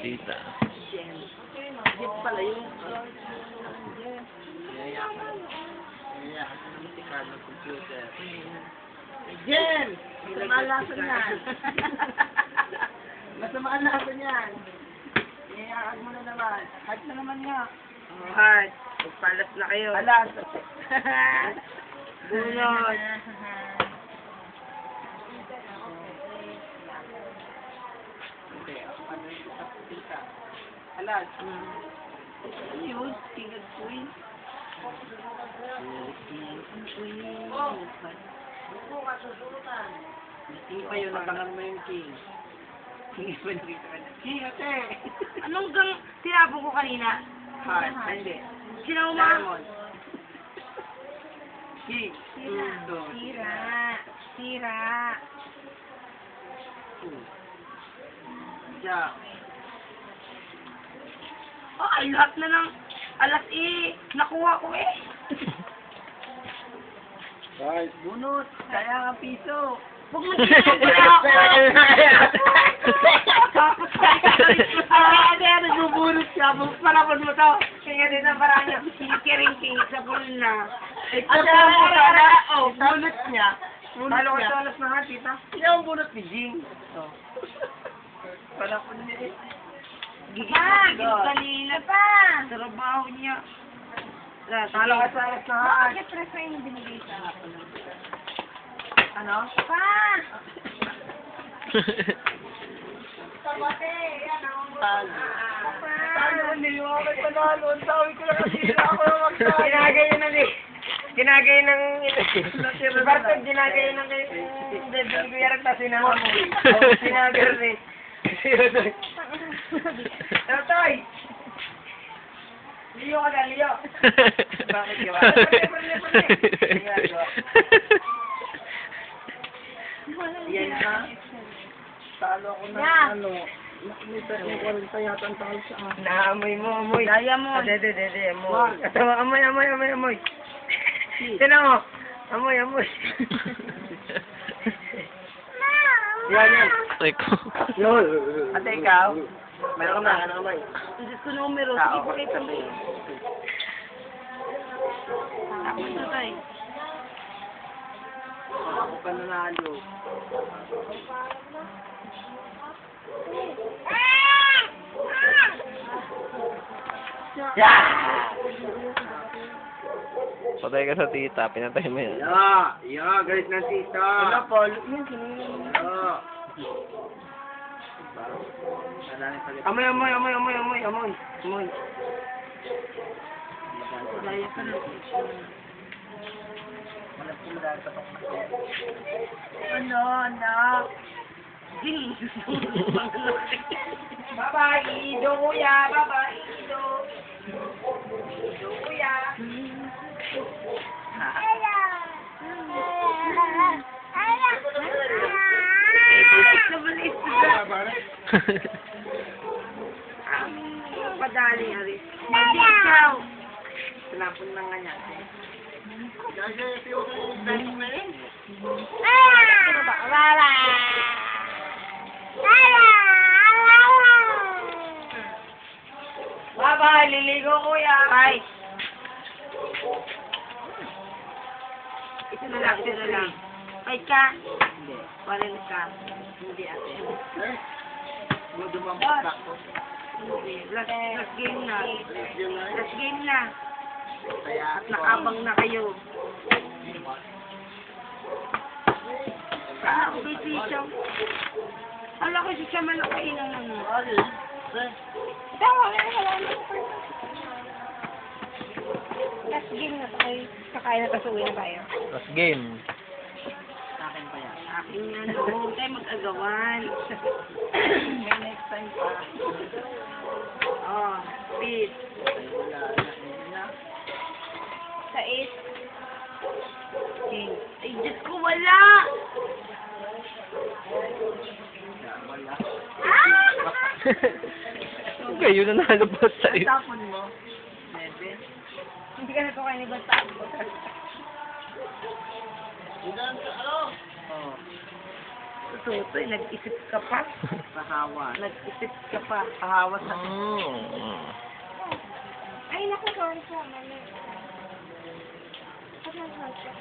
Tita. Jeep pala yun. Si Carlo Computer. Jen! Masama ang laso niyan. Masama ang laso niyan. Iyayaan mo na naman. Heart na naman nga. Heart. Magpalas na kayo. Alas. Bunot. Okay, ano yung sa tita? Alas. Ano yun? King of Queen? King pa yun, nabangan mo yung king. King pa yung king, ate! Anong gang tinapon ko kanina? Heart, hindi. Sinauma? Diamond. King. Sira. Sira. Jack. Oh, ay lahat na ng alas nakuha ko eh. Right. Bunot. Kaya ang piso. Huwag mo tinapon ako. Tapos nagbubunot siya. Palapon mo to. Kaya din ang parang niya. Sikiring-king sa puno na. Bunot niya. Talo ko sa alas na nga, tita. Sino ang bunot ni Jing? Palapon niya eh. Gigil kanina pa. Trabaho niya. Talo ka sa alas na nga. Bakit refer yung binigay sa hapon? Ano? Pa! Talo, hindi mo ako panalo. Ang sabi ko na kasi ako na magsabi. Ginagay ng Bartog, ginagay ng Dedel Guyarat na sinama mo. Sinagar rin. Totoy! Liyo ka na, Liyo. Bakit ka ba? Yan ha? Talo ako ng Yeah. ano. Nakita yung 40 yata ang talo sa akin. Naamoy mo, amoy. Diamond. Dede, amoy. Katawa, amoy. Tinan mo. Amoy. Yan. Eko. Yun. Ate, ikaw? Meron ka na, kamay. Diyos ko numero. Sige, pakita mo yun. Ako ito tayo. Ako pa nanalo. Patay ka sa tita. Pinatay mo yan. Galit ng tita. Ano, Paul? Amoy. Daya ka na. Ano, anak? Bye-bye, Ido, kuya. Bye-bye, Ido. Ido, kuya. Padali, Aris. Ikaw. Sinapon na nga niya. Bye-bye, liligo kuya. Bye. Ito na lang. Bye ka. Hindi. Parin ka. Hindi ate. Mo dumampak ako. Last game na. Last game na. Kaya At nakabang na kayo. Saan ako kay Sisha? Ala ko si Sisha man nakainan na mo. Tawa nga wala na. Last game na tayo. Kakain na tapos uwi na tayo. Last game. sa akin pa yan. Akin nga no. Huwag tayo mag-agawan. May next time pa. Oh, peace. Wala na. Sa 8. King. Ay, Diyos ko, wala! Wala. Ah! Kayo na nalabas sa'yo. Ang tapon mo. Bebe. Hindi ka na ito kayo ni Bata. Oh. Tutoy, nag-isip ka pa. Pahawa. Nag-isip ka pa. Pahawa sa... Mm. Ay, naku, sorry po. Mali. Ba't nag-heart ka?